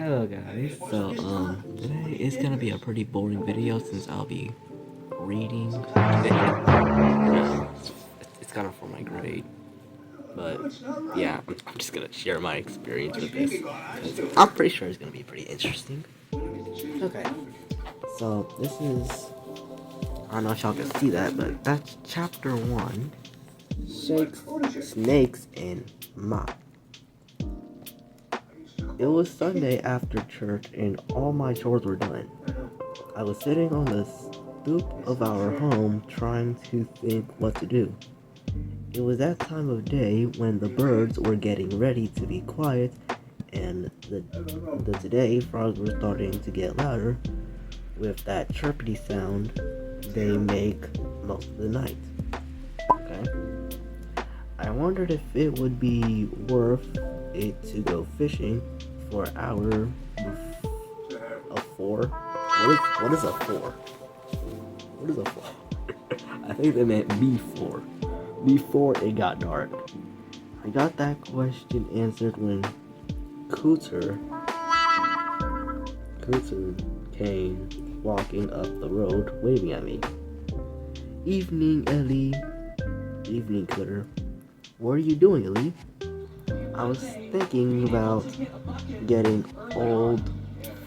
Hello guys, so today is gonna be a pretty boring video since I'll be reading. It's kind of for my grade, but yeah, I'm just gonna share my experience with this because I'm pretty sure it's gonna be pretty interesting. Okay, so this is, I don't know if y'all can see that, but that's chapter 1, Shakes, Snakes, and Mop. It was Sunday after church and all my chores were done. I was sitting on the stoop of our home trying to think what to do. It was that time of day when the birds were getting ready to be quiet and the today frogs were starting to get louder with that chirpity sound they make most of the night. Okay? I wondered if it would be worth it to go fishing for an hour before. What is a four? What is a four? I think they meant before it got dark. I got that question answered when Cooter came walking up the road waving at me. Evening, Ellie. Evening, Cooter. What are you doing, Ellie? I was thinking about getting old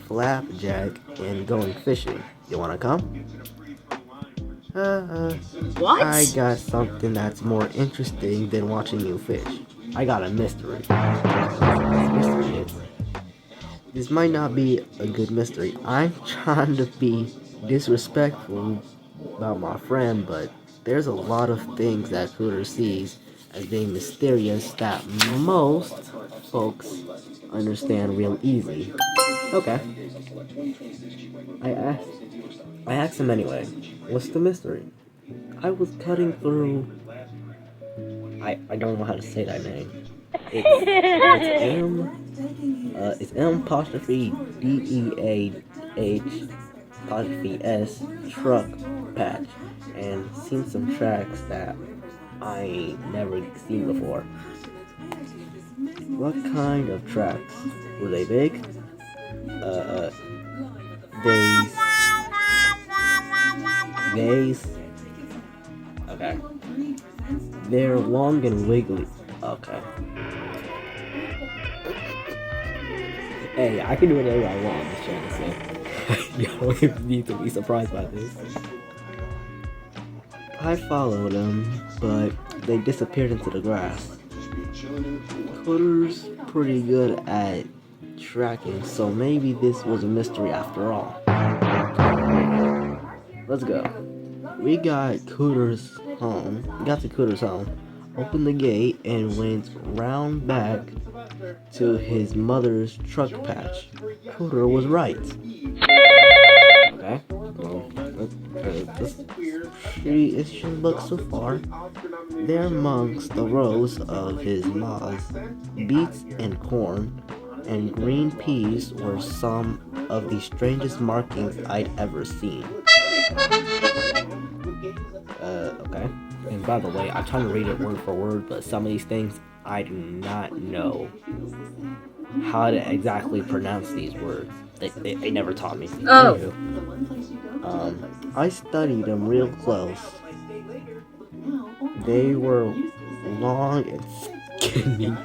Flapjack and going fishing. You wanna come? What? I got something that's more interesting than watching you fish. I got a mystery. This might not be a good mystery. I'm trying to be disrespectful about my friend, but there's a lot of things that Cooter sees as being mysterious that most folks understand real easy. Okay. I asked him anyway. What's the mystery? I was cutting through. I don't know how to say that name. It's M apostrophe DEAH apostrophe S truck patch, and seen some tracks that I never seen before. What kind of tracks? Were they big? Days. Okay. They're long and wiggly. Okay. Hey, I can do whatever I want, I'm just trying to say. You don't even need to be surprised by this. I followed them, but they disappeared into the grass. Cooter's pretty good at tracking, so maybe this was a mystery after all. Let's go. We got to Cooter's home, opened the gate, and went round back to his mother's truck patch. Cooter was right. Okay. Well, it should look so far. There amongst the rows of his ma's beets and corn and green peas were some of the strangest markings I'd ever seen. Okay. And by the way, I'm trying to read it word for word, but some of these things I do not know how to exactly pronounce these words. They never taught me. Oh. I studied them real close. They were long and skinny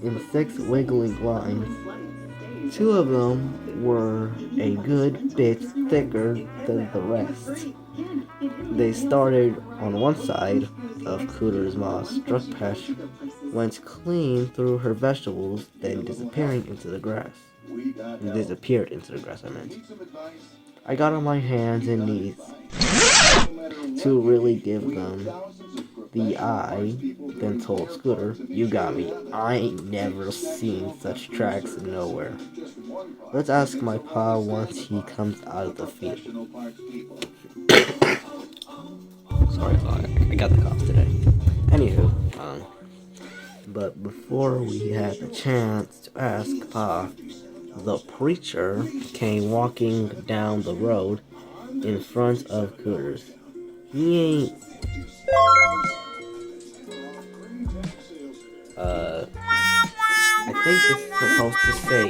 in 6 wiggling lines. 2 of them were a good bit thicker than the rest. They started on one side of Cooter's ma's truck patch, went clean through her vegetables, then disappeared into the grass, I meant. I got on my hands and knees to really give them the eye, then told Scooter, "You got me. I ain't never seen such tracks nowhere. Let's ask my pa once he comes out of the field." Sorry, I got the cough today. Anywho, but before we had the chance to ask Pa, the preacher came walking down the road in front of Cooter's. He ain't. I think this is supposed to say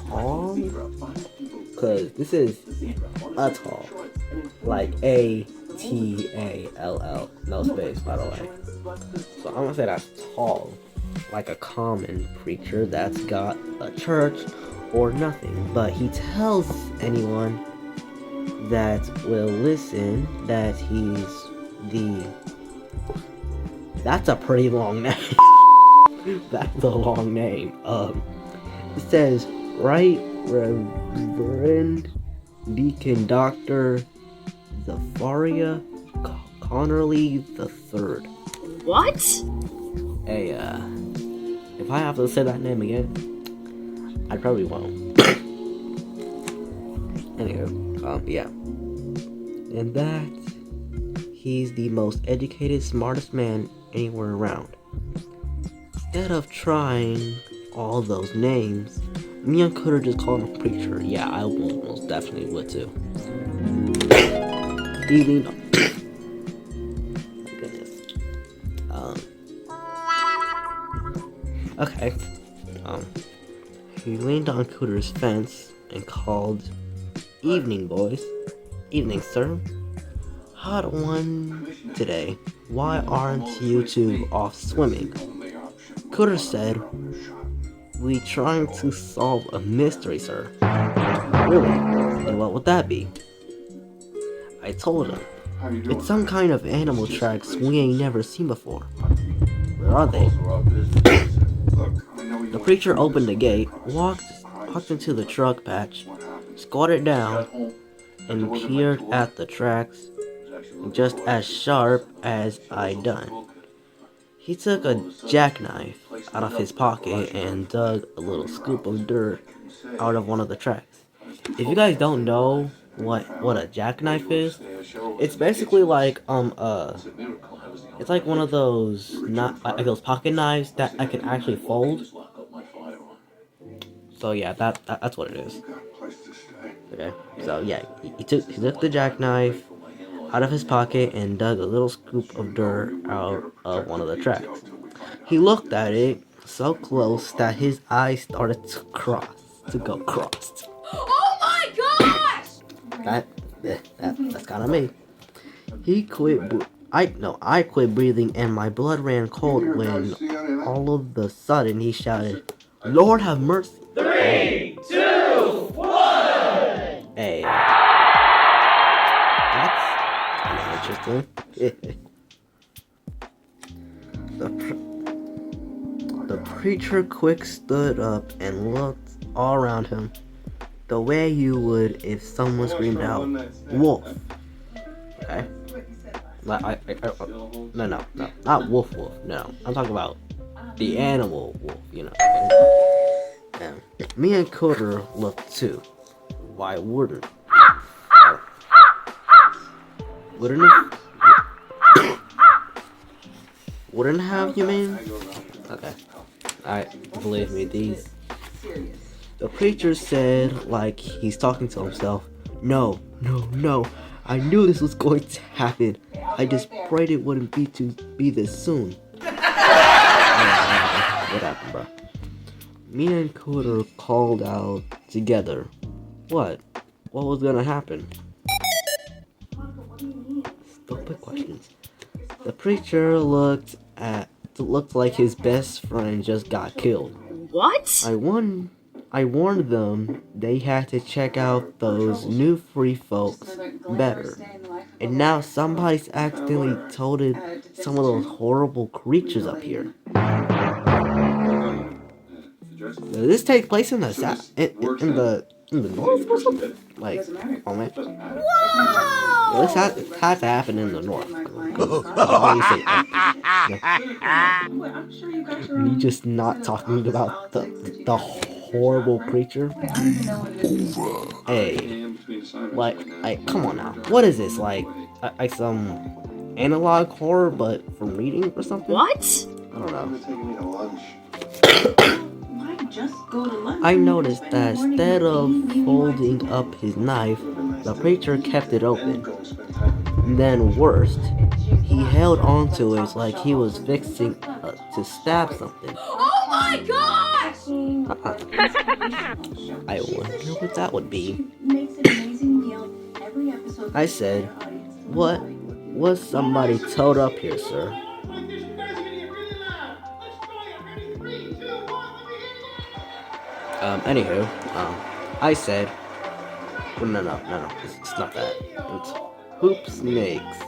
tall, because this is a tall, like ATALL, no space, by the way. So I'm gonna say that's tall, like a common preacher that's got a church or nothing, but he tells anyone that will listen that he's the. That's a pretty long name. That's a long name. It says Right Reverend Deacon Dr. Zafaria Connerly III. What? Hey, if I have to say that name again, I probably won't. Anywho, yeah. And that he's the most educated, smartest man anywhere around. Instead of trying all those names, me and Cutter just called him preacher. Yeah, I most definitely would too. He leaned on. Goodness. Okay. He leaned on Cooter's fence and called, "Evening, boys. Evening, sir. Hot one today. Why aren't you two off swimming?" Cooter said, "We trying to solve a mystery, sir." "Really? And what would that be?" I told him, "It's some kind of animal tracks we ain't never seen before." "Where are they?" The preacher opened the gate, walked into the truck patch, squatted down, and peered at the tracks just as sharp as I done. He took a jackknife out of his pocket and dug a little scoop of dirt out of one of the tracks. If you guys don't know what a jackknife is, it's basically like it's like one of those not like those pocket knives that I can actually fold. So yeah, that's what it is. Okay, so yeah, he took the jackknife out of his pocket and dug a little scoop of dirt out of one of the tracks. He looked at it so close that his eyes started to go crossed. Oh my gosh! That's kind of me. He quit. I quit breathing and my blood ran cold when all of a sudden he shouted, "Lord have mercy!" 3, 2, 1. Hey, that's kind of interesting. The preacher quick stood up and looked all around him, the way you would if someone screamed out, "Wolf!" Okay? No, not wolf. No, I'm talking about the animal wolf. You know. And me and Cutter looked too. Why wouldn't? Wouldn't it? Wouldn't have, you mean? Okay. Alright, believe me, these. The preacher said, like he's talking to himself, No. I knew this was going to happen. I just prayed it wouldn't be this soon. What happened, bro? Me and Cutter called out together. What? What was gonna happen? Stupid questions. The preacher looked like his best friend just got killed. What? I warned them they had to check out those new free folks better. And now somebody's accidentally toted some of those horrible creatures up here. Does this take place in the south? In the north or something? Like, oh man. Whoa! This has to happen in the north. Me just not talking about the horrible creature. Hey, like, come on now. What is this? Like some analog horror, but from reading or something? What? I don't know. I noticed that instead of folding up his knife, the preacher kept it open. And then worst, he held onto it like he was fixing to stab something. Oh my gosh! I wonder what that would be. Makes an amazing meal every episode. I said, what was somebody told up here, sir? Anywho, I said, well, no, it's not that. It's Hoop Snakes.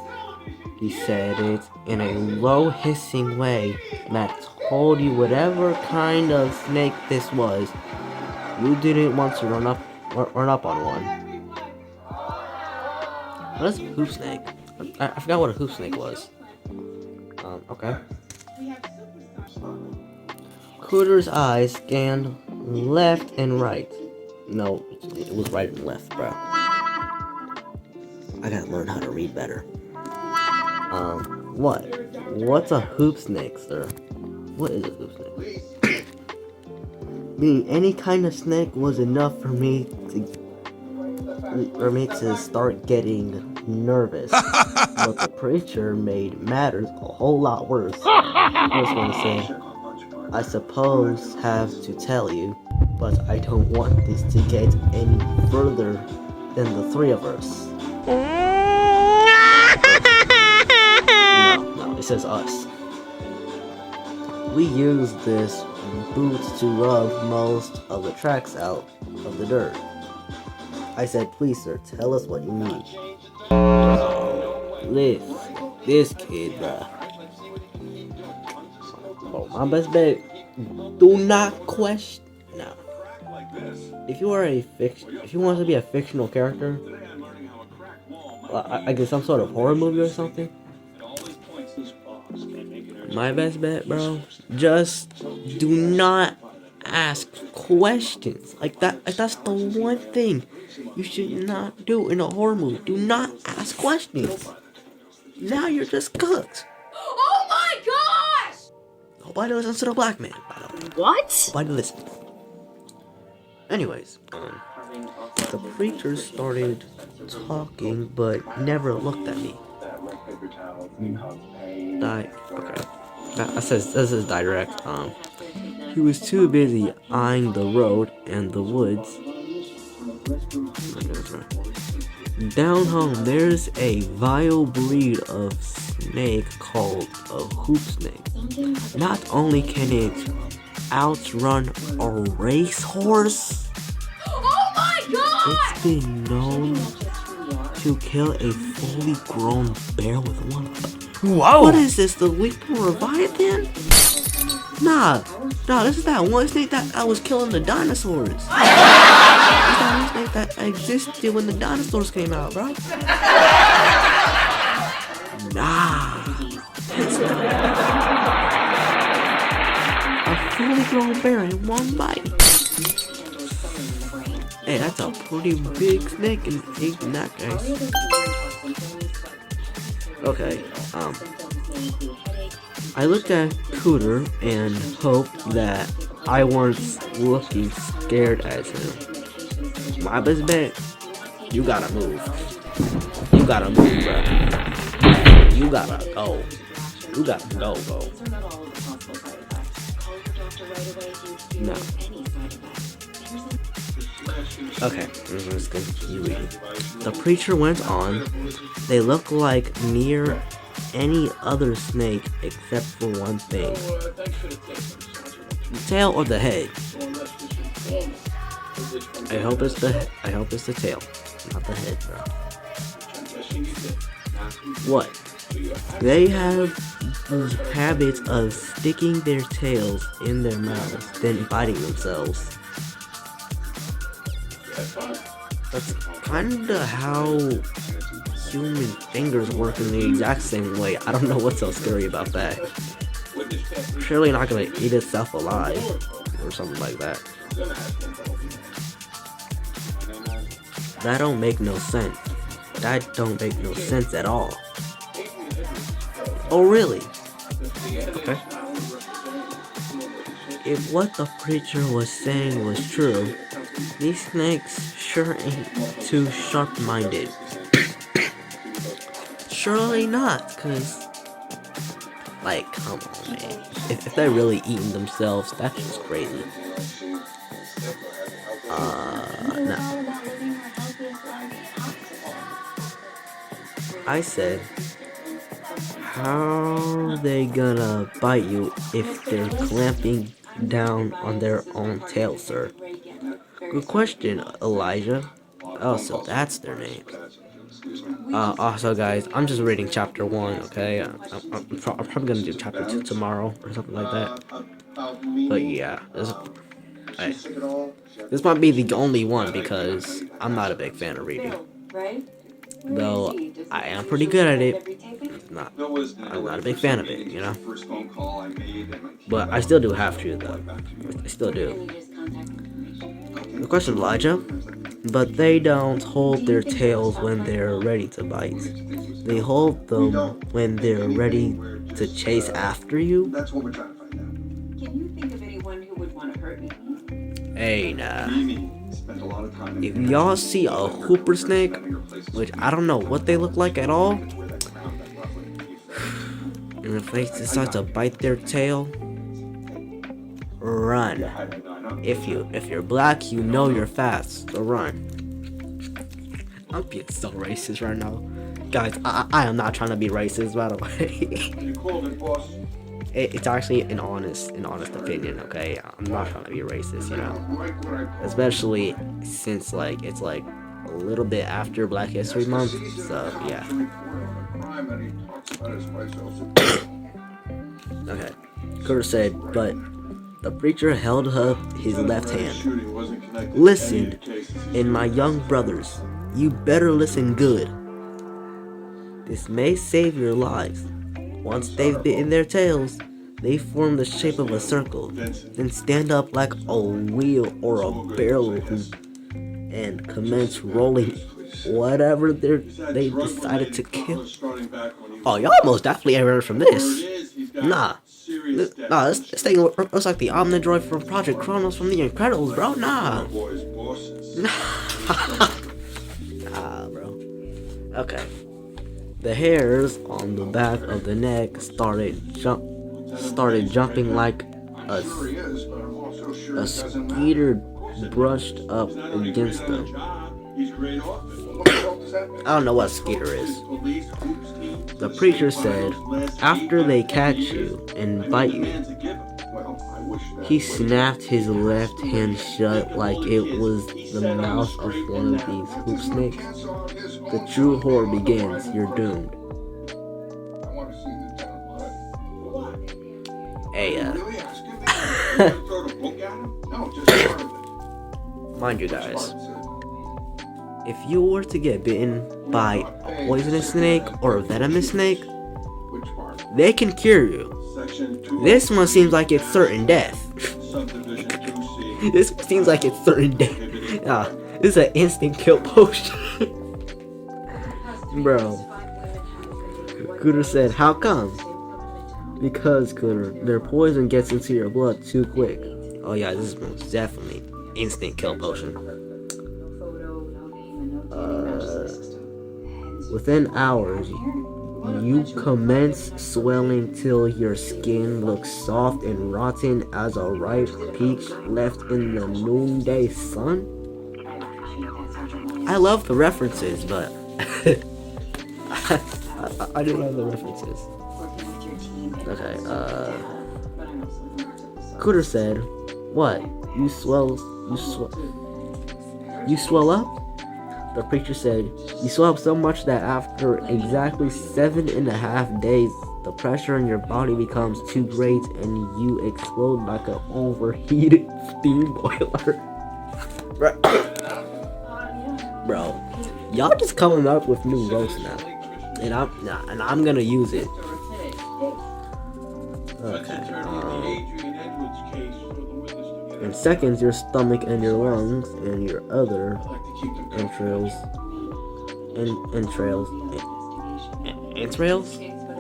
He said it in a low hissing way that told you whatever kind of snake this was, you didn't want to run up on one. What is a hoop snake? I forgot what a hoop snake was. Okay. Cooter's eyes scanned left and right. No, it was right and left, bro. I gotta learn how to read better. What's a hoop snake, sir? What is a hoop snake? Being any kind of snake was enough for me to start getting nervous. But the preacher made matters a whole lot worse. I was gonna say, I suppose have to tell you, but I don't want this to get any further than the three of us. No, it says us. We use this boot to rub most of the tracks out of the dirt. I said, please sir, tell us what you need. This kid, bruh. Oh, my best bet, do not question. No. If you want to be a fictional character, I guess some sort of horror movie or something, my best bet, bro, just do not ask questions. Like that's the one thing you should not do in a horror movie. Do not ask questions. Now you're just cooked. Oh my gosh! Nobody listens to the black man, by the way. What? Nobody listens. Anyways, the preacher started talking, but never looked at me. Okay. This is direct. He was too busy eyeing the road and the woods. Down home, there's a vile breed of snake called a hoop snake. Not only can it outrun a racehorse, Oh my gosh! it's been known to kill a fully grown bear with one foot. Whoa! What is this, the Leaping Leviathan? Nah, this is that one snake that was killing the dinosaurs. This is that one snake that existed when the dinosaurs came out, bro. Nah, it's a fully grown bear in one bite. Hey, that's a pretty big snake in that case. Okay, I looked at Cooter and hoped that I wasn't looking scared at him. My best bet, you gotta move. You gotta move, bro. You gotta go. You gotta go, bro. No. Okay, let's continue reading. The preacher went on. They look like near any other snake except for one thing. The tail or the head? I hope it's the tail, not the head, bro. What? They have these habits of sticking their tails in their mouths, then biting themselves. That's kinda how human fingers work in the exact same way. I don't know what's so scary about that. Surely not gonna eat itself alive or something like that. That don't make no sense. That don't make no sense at all. Oh really? Okay. If what the preacher was saying was true, these snakes sure ain't too sharp-minded. Surely not, cause, like, come on, man. If they're really eating themselves, that's just crazy. I said, how they gonna bite you if they're clamping down on their own tail, sir? Good question, Elijah. Oh, so that's their name. Also, guys, I'm just reading chapter 1, okay? I'm probably gonna do chapter 2 tomorrow or something like that. But yeah, this might be the only one because I'm not a big fan of reading. Though I am pretty good at it, I'm not a big fan of it, you know? But I still do have to, though. I still do. Good question, Elijah. But they don't hold their tails when they're ready to bite. They hold them when they're ready to chase after you. That's what we're trying to find out. Can you think of anyone who would want to hurt me? Hey, nah. If y'all see a hooper snake, which I don't know what they look like at all, and if they decide to bite their tail, run. If you're black, you know you're fast, so run. I'm being so racist right now. Guys, I am not trying to be racist, by the way. It's actually an honest opinion, okay? I'm not trying to be racist, you know? Especially since, like, it's, like, a little bit after Black History Month, so, yeah. Okay. Kurt said, but the preacher held up his left hand. Listen, and my young brothers, you better listen good. This may save your lives. Once they've bitten their tails, they form the shape of a circle, then stand up like a wheel or a barrel and commence rolling whatever they decided to kill. Oh, y'all most definitely ever heard from this. Nah, this thing looks like the Omnidroid from Project Kronos from The Incredibles, bro. Nah, bro. Okay. The hairs on the back of the neck started jumping like a skeeter brushed up against them. I don't know what skeeter is. The preacher said, after they catch you and bite you, he snapped his left hand shut like it was the mouth of one of these hoop snakes. The true horror begins. You're doomed. Hey, mind you guys, if you were to get bitten by a poisonous snake or a venomous snake, they can cure you. This one seems like it's certain death. This seems like it's certain death. This is an instant kill potion. Bro. Cooter said, how come? Because, Cooter, their poison gets into your blood too quick. Oh yeah, this is most definitely instant kill potion. Within hours, you commence swelling till your skin looks soft and rotten as a ripe peach left in the noonday sun. I love the references, but I do love the references. Okay, Cooter said, what? You swell up? The preacher said, you swell up so much that after exactly 7.5 days, the pressure in your body becomes too great and you explode like an overheated steam boiler. Bro, y'all just coming up with new roasts now, and I'm gonna use it. Okay. In seconds, your stomach and your lungs and your other entrails.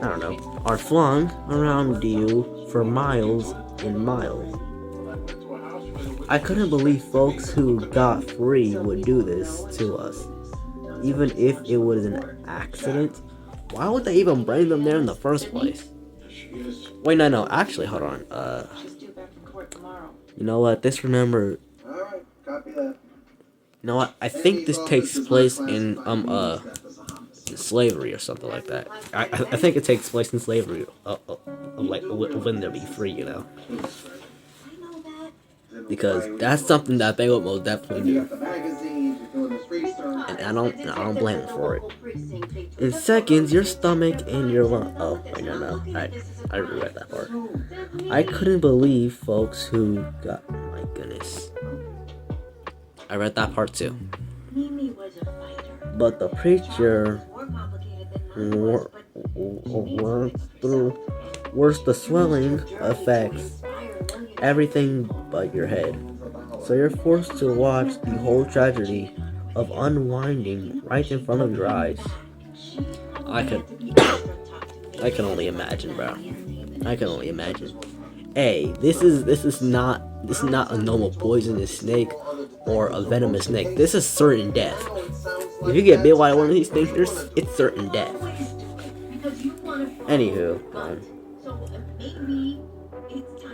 I don't know. Are flung around you for miles and miles. I couldn't believe folks who got free would do this to us. Even if it was an accident, why would they even bring them there in the first place? Wait, no, actually, hold on. You know what? You know what? I think this takes place in slavery or something like that. I think it takes place in slavery, like when they'll be free, you know. Because that's something that they would most definitely do, and I don't blame them for it. In seconds, your stomach and your lung. Oh, wait, no, I read that part. I couldn't believe folks who got. My goodness, I read that part too. Mimi was a fighter. But the preacher More complicated than mine was, but worse the swelling affects everything but your head. So you're forced to watch the whole tragedy of unwinding right in front of your eyes. I can only imagine, bro. I can only imagine. Hey, this is not a normal poisonous snake or a venomous snake. This is certain death. If you get bit by one of these things, it's certain death. Anywho,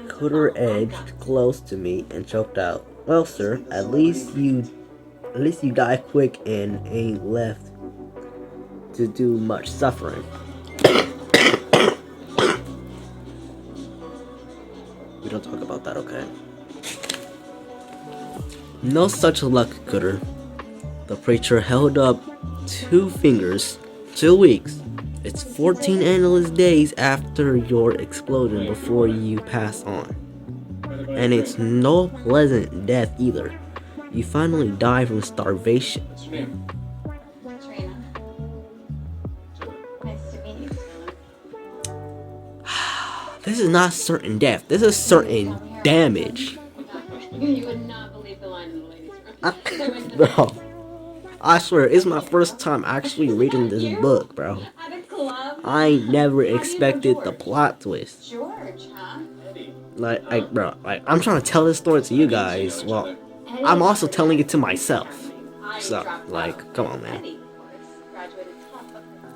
Cooter edged close to me and choked out. Well, sir, at least you die quick and ain't left to do much suffering. We don't talk about that, okay? No such luck, Cooter. The preacher held up 2 fingers. 2 weeks. It's 14 endless days after your explosion before you pass on. And it's no pleasant death either. You finally die from starvation. Trina. Nice to meet you, This is not certain death. This is certain damage. You would not believe the line in the ladies' room. Bro, I swear, it's my first time actually reading this book, bro. At a club. I never expected the plot twist. George, huh? Bro, I'm trying to tell this story to you guys. Well, I'm also telling it to myself. So, come on, man. Eddie, of course, graduated top.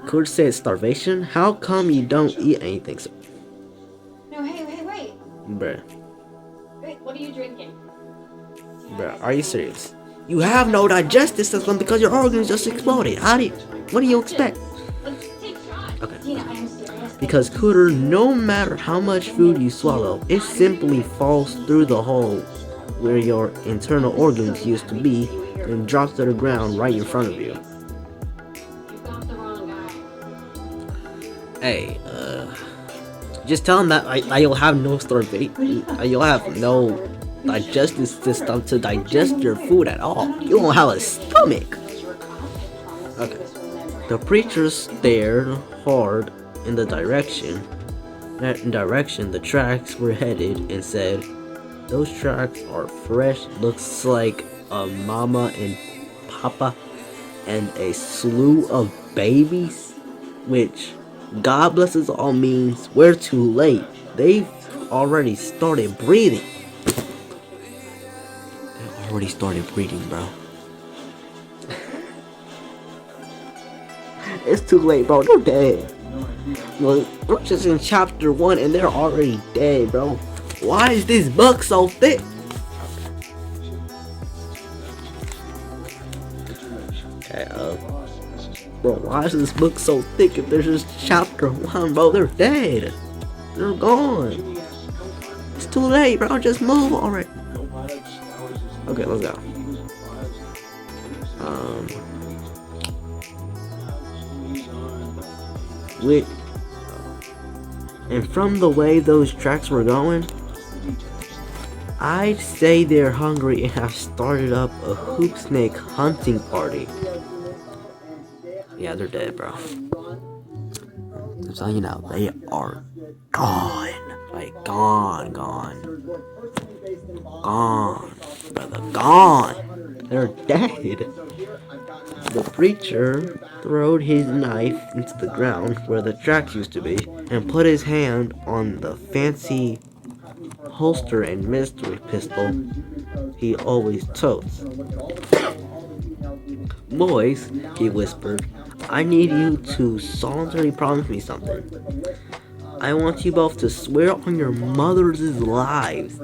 Kurt said starvation? How come you don't eat anything, sir? No, hey, wait. Bruh, Wait, what are you drinking? are you serious? You have no digestive system because your organs just exploded. What do you expect? Let's take shots. Okay. Tina, I'm serious. Because Cooter, no matter how much food you swallow, it simply falls through the hole where your internal organs used to be and drops to the ground right in front of you. You got the wrong guy. Hey, just tell him that you'll have no starvation. You'll have no digestive system to digest your food at all. You won't have a stomach. Okay. The preacher stared hard in the direction the tracks were headed and said, "Those tracks are fresh. Looks like a mama and papa and a slew of babies," which, God bless us all, means we're too late. They've already started breathing. They already started breathing, bro. It's too late, bro. They're dead. Well, we're just in chapter 1 and they're already dead, bro. Why is this book so thick? Okay, bro, why is this book so thick if there's just chapter 1, bro? They're dead. They're gone. It's too late, bro. Just move already. Okay, let's go. And from the way those tracks were going, I'd say they're hungry and have started up a hoop snake hunting party. Yeah, they're dead, bro. I'm telling you now, they are gone. Like, gone. Brother, gone. They're dead. The preacher throwed his knife into the ground where the tracks used to be and put his hand on the fancy holster and mystery pistol he always totes. "Boys," he whispered, "I need you to solemnly promise me something. I want you both to swear on your mothers' lives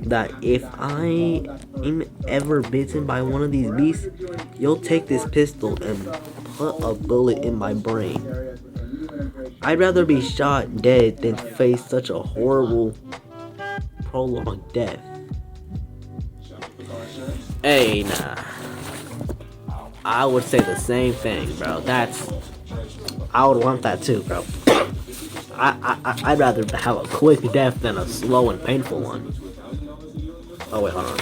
that if I am ever bitten by one of these beasts, you'll take this pistol and put a bullet in my brain. I'd rather be shot dead than face such a horrible, prolonged death. Hey, nah. I would say the same thing, bro. I would want that too, bro. I'd rather have a quick death than a slow and painful one. Oh wait, hold on.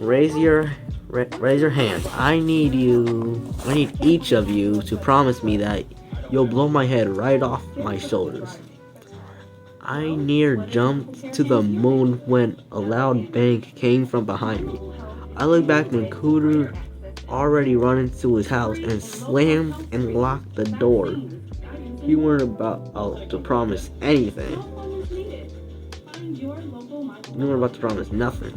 Raise your hands. I need each of you to promise me that you'll blow my head right off my shoulders. I near jumped to the moon when a loud bang came from behind me. I looked back when Cooter already run into his house and slammed and locked the door. He weren't about to promise anything. You weren't about to promise nothing.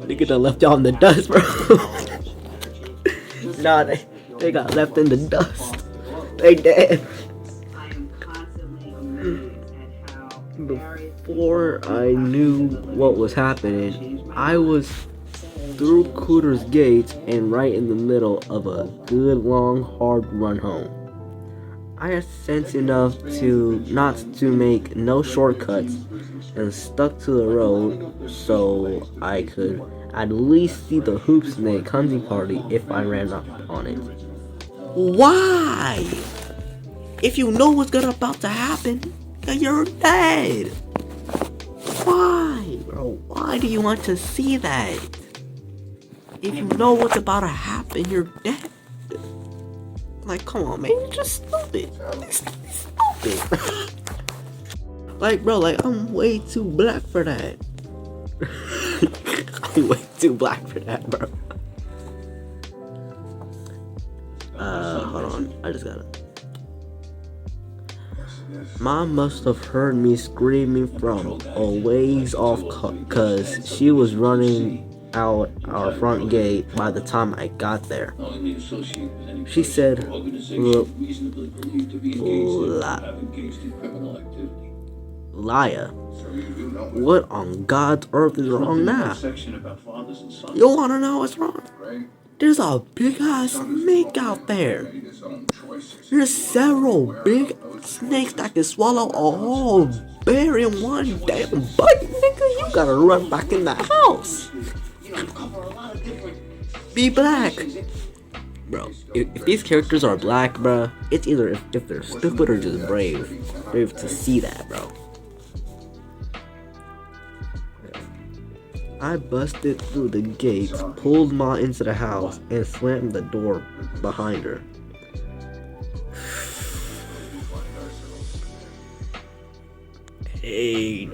Nigga done left y'all in the dust, bro. Nah, they got left in the dust. They dead. Before I knew what was happening, I was through Cooter's gate and right in the middle of a good long hard run home. I had sense enough to not to make no shortcuts and stuck to the road so I could at least see the Hoop Snake hunting party if I ran up on it. Why? If you know what's about to happen, you're dead. Why, bro? Why do you want to see that? If you know what's about to happen, you're dead. Like, come on, man, you're just stupid. Stupid. Like, bro, like, I'm way too black for that. I'm way too black for that, bro. Hold on, I just gotta. Mom must have heard me screaming from a ways off cause she was running out our front gate by the time I got there. She said, Laya, what on God's earth is wrong now? You wanna know what's wrong? There's a big ass snake out there. There's several big snakes that can swallow a whole bear in one damn bite, nigga. You gotta run back in the house. Be black. Bro, if these characters are black, bro, it's either if they're stupid or just brave to see that, bro. I busted through the gate, pulled Ma into the house, and slammed the door behind her. Hey,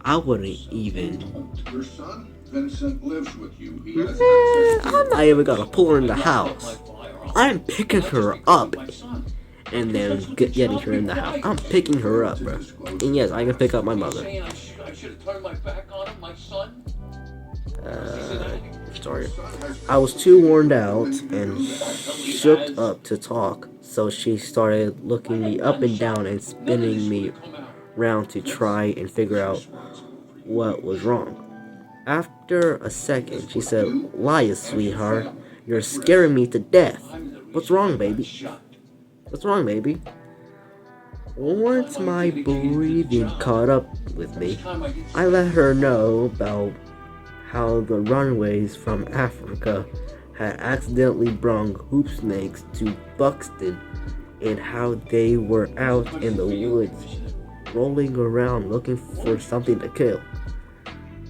I wouldn't even. Your son, Vincent, lives with you. I'm not even gonna pull her in the house. I'm picking her up and then getting her in the house. I'm picking her up, bro. And yes, I can pick up my mother. Sorry. I was too worn out and shook up to talk, so she started looking me up and down and spinning me around to try and figure out what was wrong. After a second, she said, "Laya, sweetheart, you're scaring me to death. What's wrong, baby? What's wrong, baby?" Once my breathing caught up with me, I let her know about how the runaways from Africa had accidentally brung hoop snakes to Buxton and how they were out in the woods rolling around looking for something to kill.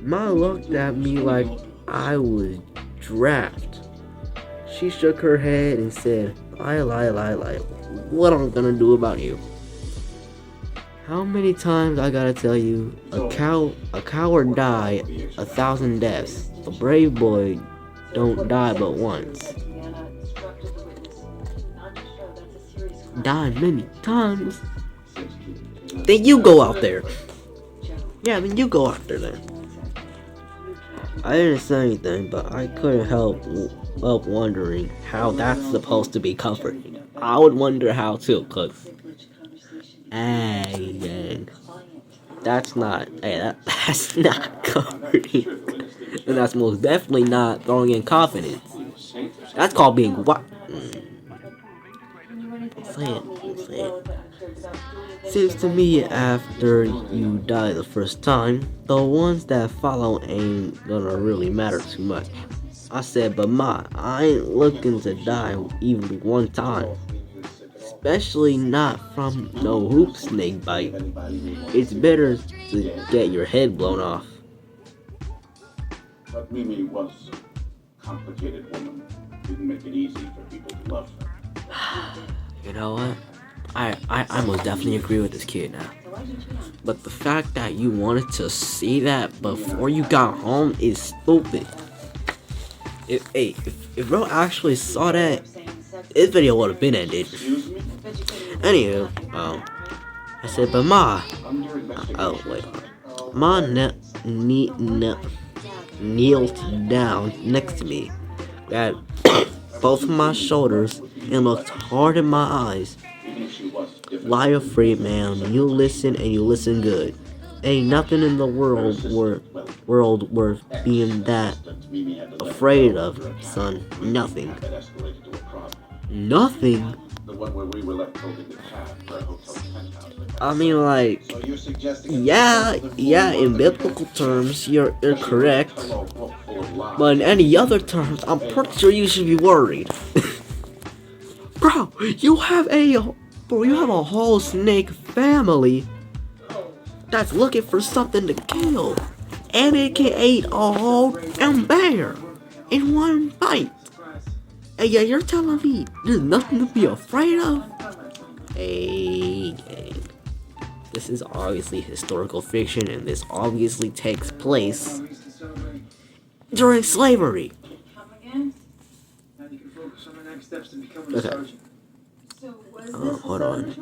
Ma looked at me like I was draft. She shook her head and said, lie, what am I gonna do about you? How many times I gotta tell you, a coward die 1,000 deaths. A brave boy don't die but once. Die many times. Then you go out there. Yeah, then you go out there then. I didn't say anything, but I couldn't help wondering how that's supposed to be comforting. I would wonder how too, cause Hey, that's not. Hey, that's not confident, and that's most definitely not throwing in confidence. That's called being what? Say it. Seems to me after you die the first time, the ones that follow ain't gonna really matter too much. I said, but Ma, I ain't looking to die even one time. Especially not from no hoop snake bite. It's better to get your head blown off. But Mimi was a complicated woman. Didn't make it easy for people to love her. You know what? I most definitely agree with this kid now. But the fact that you wanted to see that before you got home is stupid. If bro actually saw that, this video would have been ended. Anywho, I said, but Ma, oh wait, Ma kneeled down next to me, grabbed both of my shoulders, and looked hard in my eyes. Liar free man, you listen and you listen good. Ain't nothing in the world worth being that afraid of, son. Nothing. Nothing? I mean, like, yeah, in biblical terms, you're correct. But in any other terms, I'm pretty sure you should be worried. Bro, you have a whole snake family that's looking for something to kill. And it can eat a whole damn bear in one bite. And yeah, you're telling me there's nothing to be afraid of? Hey. This is obviously historical fiction, and this obviously takes place during slavery. Okay. Hold on.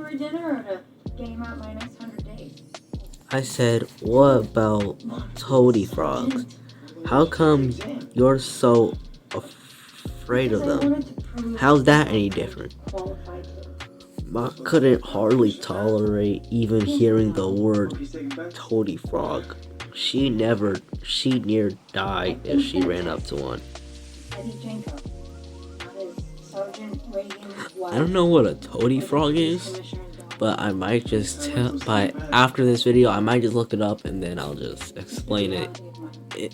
I said, what about toady frogs? How come you're so afraid of them? How's that any different? Ma couldn't hardly tolerate even hearing the word toady frog. She near died if she ran up to one. I don't know what a toady frog is, but I might just after this video, I might just look it up and then I'll just explain it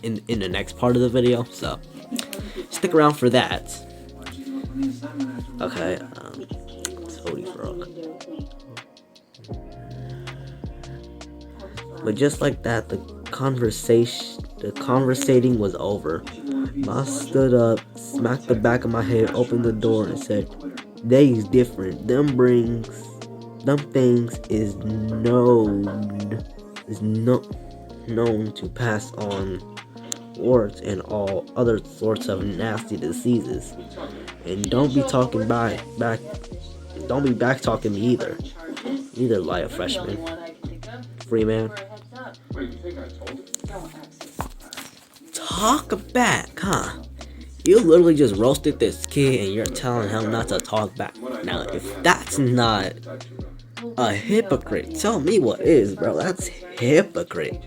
in the next part of the video. So stick around for that. Okay, toady frog. But just like that, the conversating was over. Ma stood up, smacked the back of my head, opened the door, and said, "They's different. Them things is known to pass on warts and all other sorts of nasty diseases. And don't be back talking me either. Neither lie a freshman. Free man. Talk back, huh? You literally just roasted this kid and you're telling him not to talk back. Now, if that's not a hypocrite, tell me what is, bro. That's hypocrite.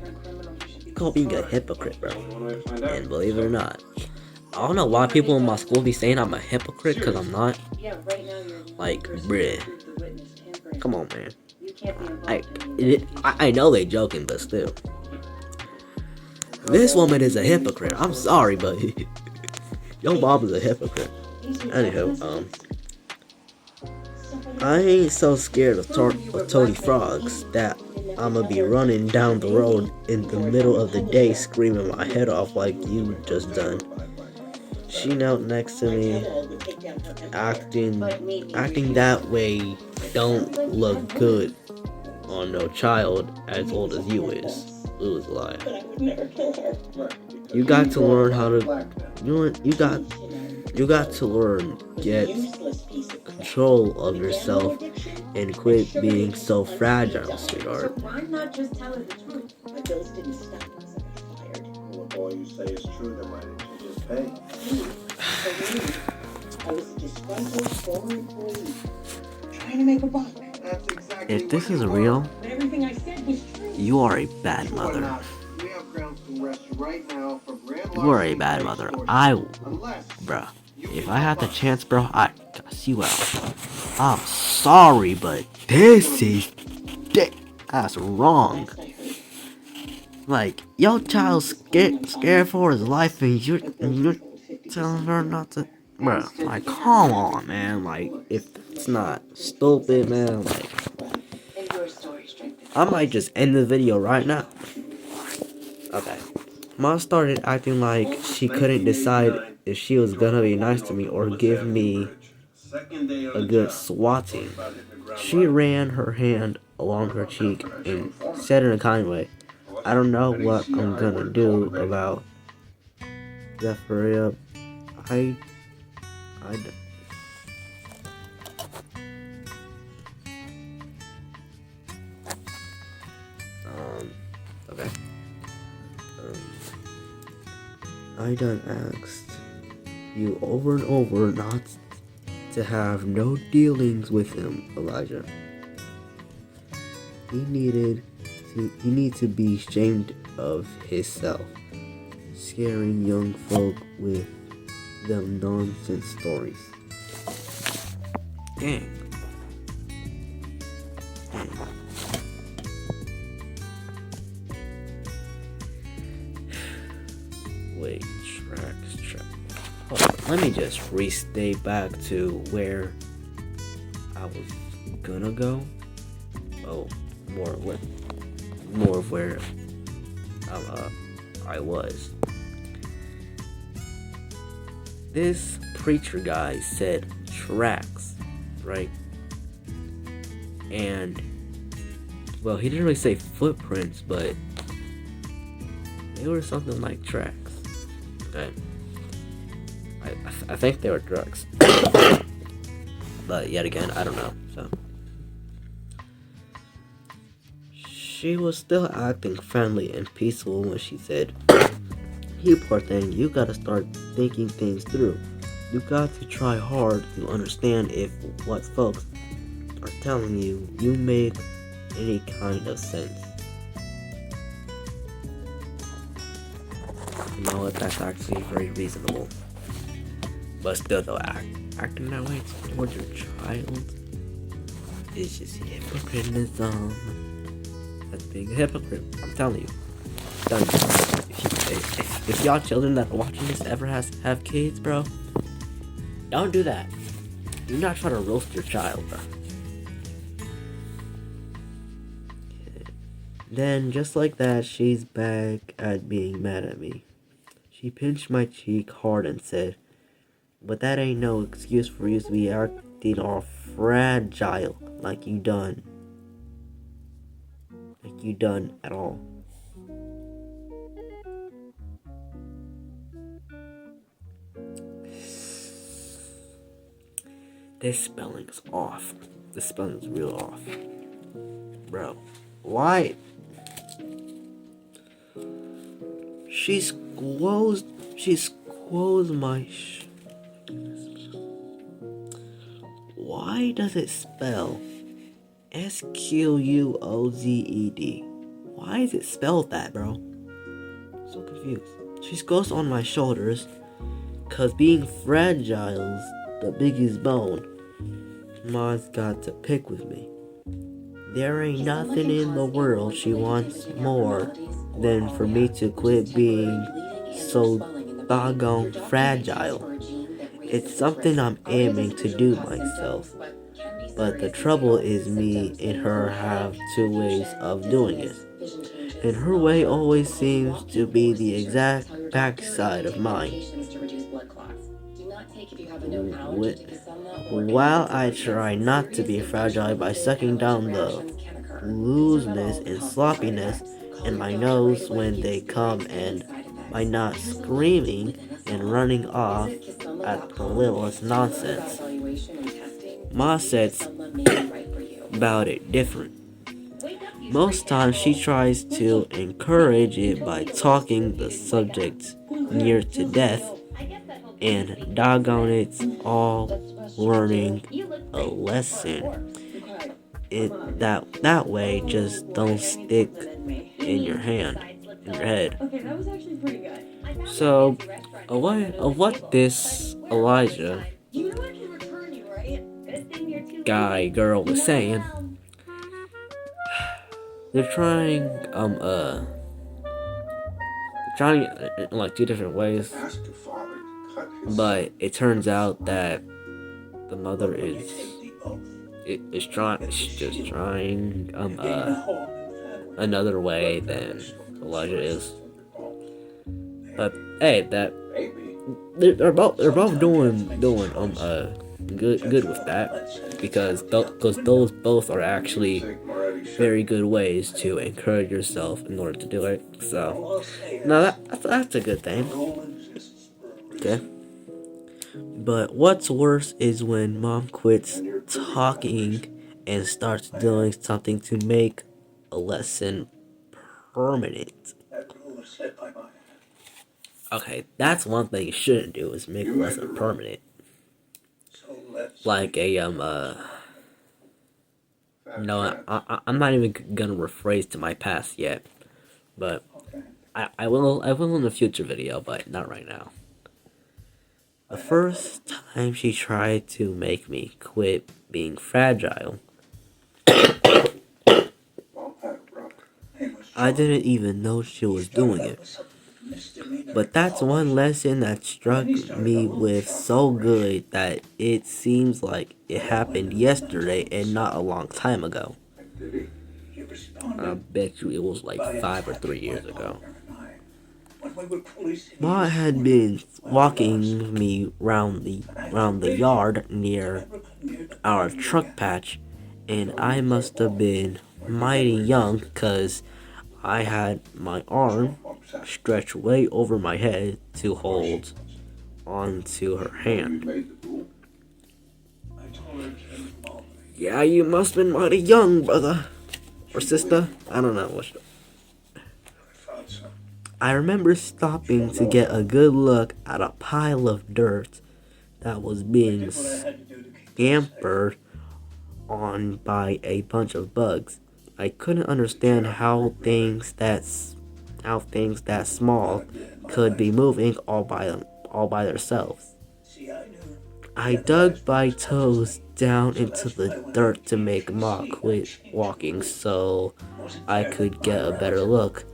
You call being a hypocrite, bro. And believe it or not, I don't know why people in my school be saying I'm a hypocrite, because I'm not. Like, bruh. Come on, man. I know they joking, but still. This woman is a hypocrite. I'm sorry, but Young Bob is a hypocrite. Anywho, I ain't so scared of toady frogs that I'ma be running down the road in the middle of the day screaming my head off like you just done. She knelt next to me, acting that way don't look good on no child as old as you is. It was a lie. You got to learn how to. You got to learn, get control of yourself, and quit being so fragile, sweetheart. Why not just tell her the truth? My bills didn't stop once I got fired. Well, if all you say is true, then why didn't you just pay? I was a disgruntled former employee, trying to make a buck. That's exactly If this is real, But everything I said was true. you are a bad mother. We have grounds to arrest you right now for grand You are a larceny bad and mother. extortion. Unless Bruh, you if give I had up the on chance, bro, I'd cuss you out. I'm sorry, but this is that's wrong. Last I heard, Like, your child's scared for his life, and you're controlled 50% telling her not to. Bruh, like, come on, man. Like, if it's not stupid, man, like, And your story strengthens. I might just end the video right now. Okay. Mom started acting like she couldn't decide if she was gonna be nice to me or give me a good swatting. She ran her hand along her cheek and said in a kind way, I don't know what I'm gonna do about Zephyria. I okay. I done asked you over and over not to have no dealings with him, Elijah. He need to be ashamed of himself, scaring young folk with them nonsense stories. Dang. Wait, tracks. Hold on, let me just restate back to where I was gonna go. Oh, more of where I was. This preacher guy said tracks, right? And well, he didn't really say footprints, but they were something like tracks. Okay. I think they were drugs. But yet again, I don't know. So she was still acting friendly and peaceful when she said, you poor thing, you gotta start thinking things through. You got to try hard to understand if what folks are telling you make any kind of sense. You know what, that's actually very reasonable. But still though, acting that way towards your child is just hypocritism. That's being a hypocrite. I'm telling you. If y'all children that are watching this ever have kids, bro, don't do that. Do not try to roast your child, bro. Then, just like that, she's back at being mad at me. She pinched my cheek hard and said, but that ain't no excuse for you to be acting all fragile like you done. Like you done at all. This spelling's off. This spelling's real off. Bro, why? She squoze my why does it spell Squoozed? Why is it spelled that, bro? I'm so confused. She goes on my shoulders, cause being fragile's the biggest bone. Ma's got to pick with me. There ain't nothing in the world she wants more than for me to quit being so doggone fragile. It's something I'm aiming to do myself. But the trouble is me and her have two ways of doing it. And her way always seems to be the exact backside of mine. While I try not to be fragile by sucking down the looseness and sloppiness in my nose when they come and by not screaming and running off at the littlest nonsense. Ma says about it different. Most times she tries to encourage it by talking the subject near to death, and doggone it's all learning a lesson it that way just don't stick in your hand, in your head. Okay, that was actually pretty good. So, of what this Elijah You know I can return you, right? Good thing you're too girl was saying, they're trying in like two different ways, Ask your father to cut his but it turns out that the mother is just trying another way than Elijah is. But hey, that they're both doing good with that, because those both are actually very good ways to encourage yourself in order to do it. So no, that's a good thing. Okay. But what's worse is when mom quits talking and starts doing something to make a lesson permanent. Okay, that's one thing you shouldn't do, is make a lesson permanent. Like no, I'm not even gonna rephrase to my past yet, but I will in a future video, but not right now. The first time she tried to make me quit being fragile, I didn't even know she was doing it. But that's one lesson that struck me with so good that it seems like it happened yesterday and not a long time ago. I bet you it was like 5 or 3 years ago. Ma had been walking me round the yard near our truck patch, and I must have been mighty young, 'cause I had my arm stretched way over my head to hold onto her hand. Yeah, you must have been mighty young, brother. Or sister. I don't know. I remember stopping to get a good look at a pile of dirt that was being scampered on by a bunch of bugs. I couldn't understand how things that small could be moving all by themselves. I dug my toes down into the dirt to make Ma quit walking so I could get a better look.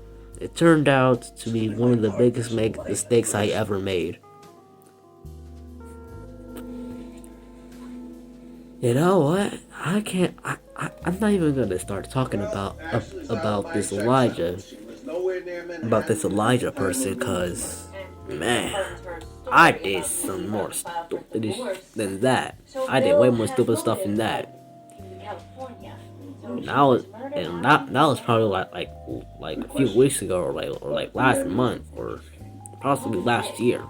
It turned out to be one of the biggest mistakes I ever made. You know what? I'm not even gonna start talking about this Elijah person, cause man, I did some more stupid than that. I did way more stupid stuff than that. And that was probably like a few weeks ago, or like last month, or possibly last year.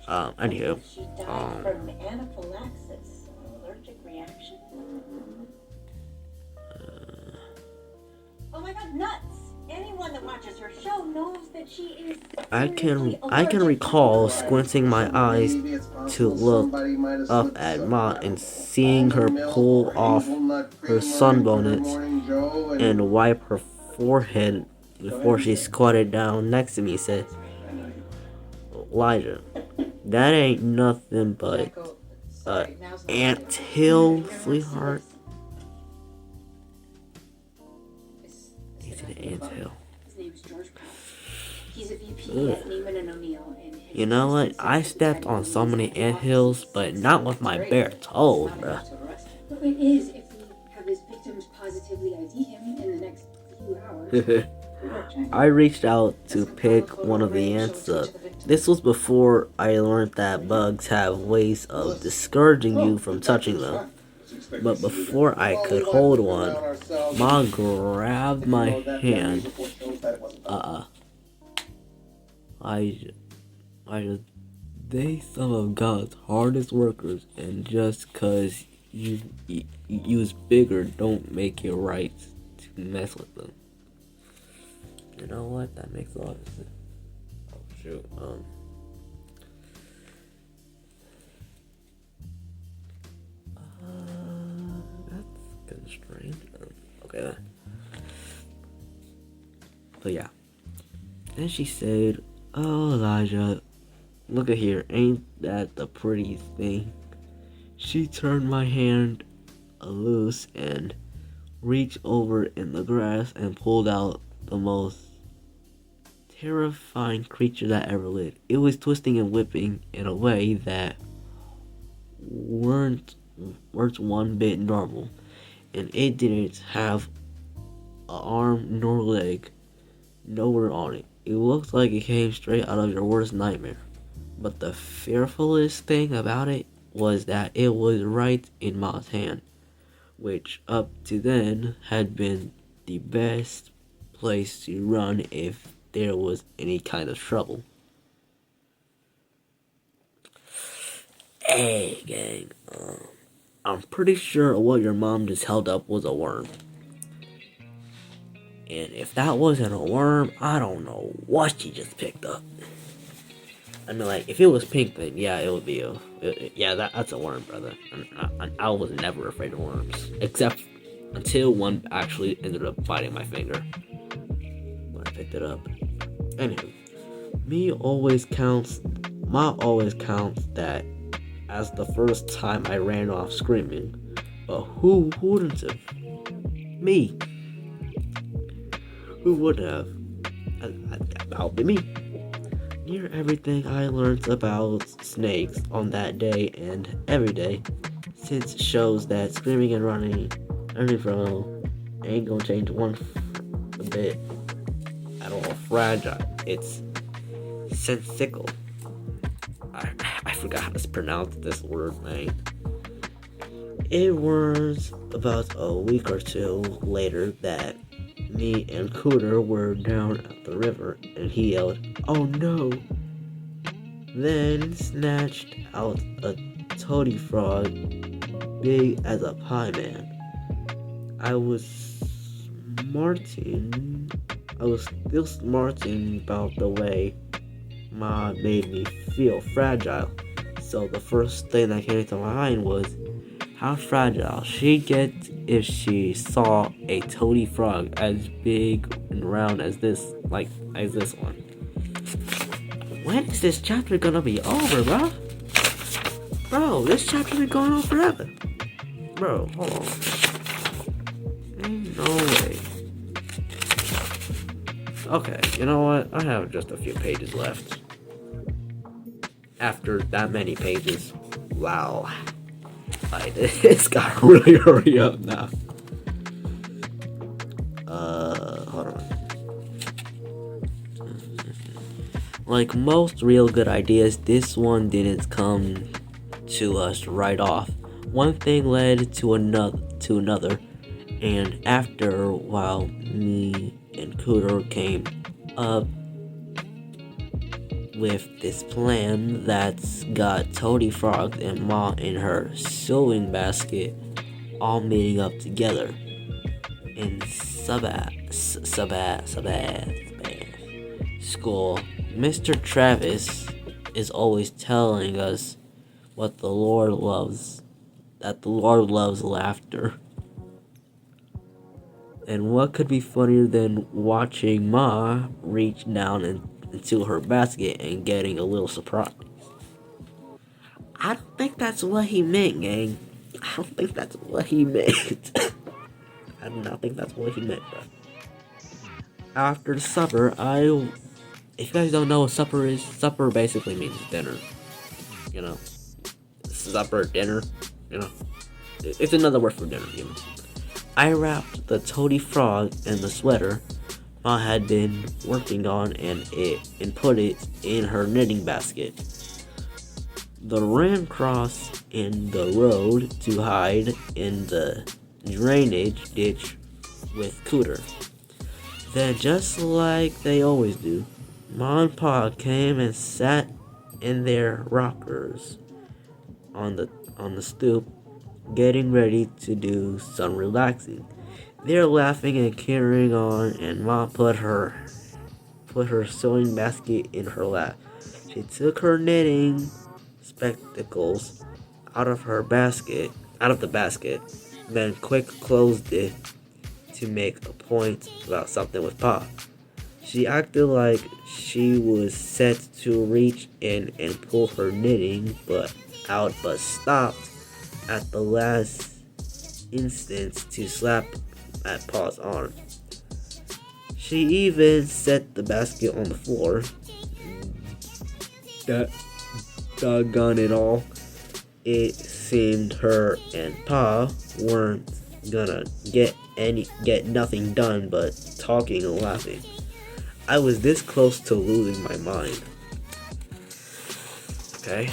Anywho, She died from anaphylaxis, allergic reaction. Oh my god, nuts! Anyone that watches her show knows that she is. I can recall squinting my eyes to look up at Ma and seeing her pull off her sunbonnets and wipe her forehead before she squatted down next to me and said, "Elijah, that ain't nothing but anthill, sweetheart." He's an anthill. His name's George Powell. He's a VP at Neiman and O'Neill. You know what? I stepped on so many anthills, but not with my bare toes, bruh. The point is, if we have his victims positively ID him in the next few hours. I reached out to pick one of the ants up. This was before I learned that bugs have ways of discouraging you from touching them. But before I could hold one, Ma grabbed my hand. They some of God's hardest workers, and just 'cause you's bigger don't make it right to mess with them. You know what? That makes a lot of sense. Oh shoot. strange. Okay then. But yeah. Then she said, "Oh, Elijah, look at here. Ain't that the prettiest thing?" She turned my hand loose and reached over in the grass and pulled out the most terrifying creature that ever lived. It was twisting and whipping in a way that weren't one bit normal, and it didn't have an arm nor leg nowhere on it. It looked like it came straight out of your worst nightmare. But the fearfulest thing about it was that it was right in Ma's hand, which up to then had been the best place to run if there was any kind of trouble. Hey, gang, I'm pretty sure what your mom just held up was a worm. And if that wasn't a worm, I don't know what she just picked up. I mean, like, if it was pink, then yeah, it would be that's a worm, brother. I was never afraid of worms, except until one actually ended up biting my finger when I picked it up. Anywho, Ma always counts that as the first time I ran off screaming, but who wouldn't have? Me. Who would have? That'll be me. Near everything I learned about snakes on that day and every day since shows that screaming and running from home ain't gonna change one bit at all. Fragile. It's sensical. I forgot how to pronounce this word, man. It was about a week or two later that me and Cooter were down at the river, and he yelled, "Oh no!" Then snatched out a toady frog big as a pie man. I was still smarting about the way Ma made me feel fragile. So the first thing that came to my mind was how fragile she'd get if she saw a toady frog as big and round as this one. When is this chapter gonna be over, bro? Bro, this chapter's been going on forever. Bro, hold on. Ain't no way. Okay, you know what? I have just a few pages left. After that many pages, wow. It's gotta really hurry up now. Hold on. Like most real good ideas, this one didn't come to us right off. One thing led to another, and after a while, me and Cooter came up with this plan that's got Toady Frog and Ma in her sewing basket all meeting up together in Sabbath school. Mr. Travis is always telling us that the Lord loves laughter. And what could be funnier than watching Ma reach down into her basket and getting a little surprise? I don't think that's what he meant, gang. I don't think that's what he meant. I do not think that's what he meant, bro. After supper, if you guys don't know what supper is, supper basically means dinner. You know, supper, dinner, you know. It's another word for dinner, you know. I wrapped the toady frog in the sweater Ma had been working on and put it in her knitting basket. The ran crossed in the road to hide in the drainage ditch with Cooter. Then, just like they always do, Ma and Pa came and sat in their rockers on the stoop, getting ready to do some relaxing. They're laughing and carrying on, and Ma put her sewing basket in her lap. She took her knitting spectacles out of the basket, then quick closed it to make a point about something with Pa. She acted like she was set to reach in and pull her knitting out, but stopped at the last instant to slap at Pa's arm. She even set the basket on the floor. That doggone it all. It seemed her and Pa weren't gonna get nothing done but talking and laughing. I was this close to losing my mind. Okay.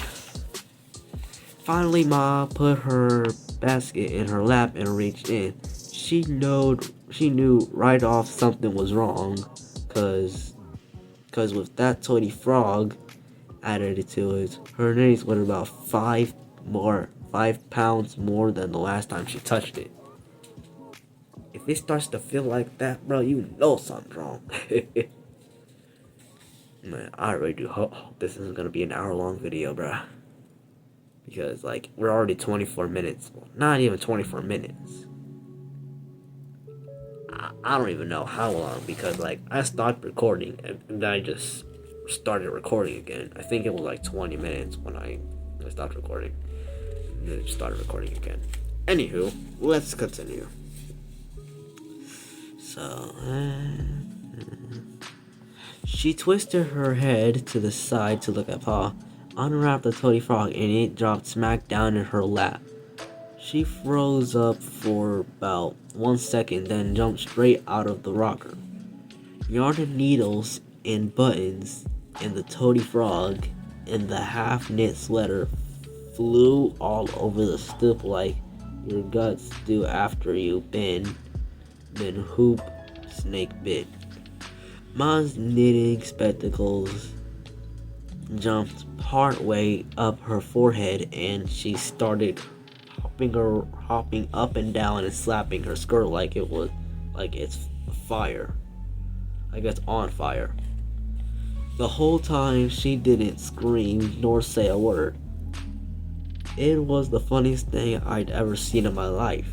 Finally, Ma put her basket in her lap and reached in. She knew right off something was wrong, cause with that toady frog added to it, her knees were about 5 pounds more than the last time she touched it. If it starts to feel like that, bro, you know something's wrong. Man, I really do hope this isn't gonna be an hour-long video, bro. Because, like, we're already 24 minutes. Well, not even 24 minutes. I don't even know how long, because, like, I stopped recording and then I just started recording again. I think it was like 20 minutes when I stopped recording. And then started recording again. Anywho, let's continue. So, she twisted her head to the side to look at Pa, unwrapped the toady frog, and it dropped smack down in her lap. She froze up for about 1 second, then jumped straight out of the rocker. Yarn and needles and buttons and the toady frog and the half-knit sweater flew all over the stoop like your guts do after you've been hoop snake bit. Ma's knitting spectacles jumped part way up her forehead and she started hopping up and down and slapping her skirt like it's fire. Like it's on fire. The whole time she didn't scream nor say a word. It was the funniest thing I'd ever seen in my life.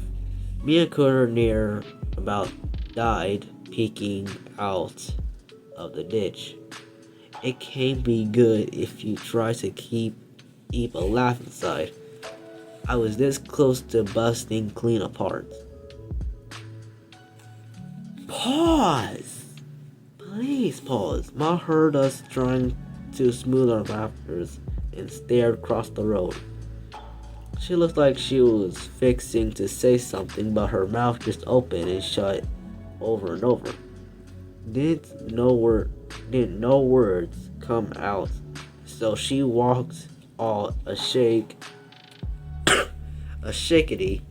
Me and Cooter near about died peeking out of the ditch. It can't be good if you try to keep a laugh inside. I was this close to busting clean apart. Pause! Please pause. Ma heard us trying to smooth our laughters and stared across the road. She looked like she was fixing to say something, but her mouth just opened and shut over and over. Didn't no words come out, so she walked all a shakety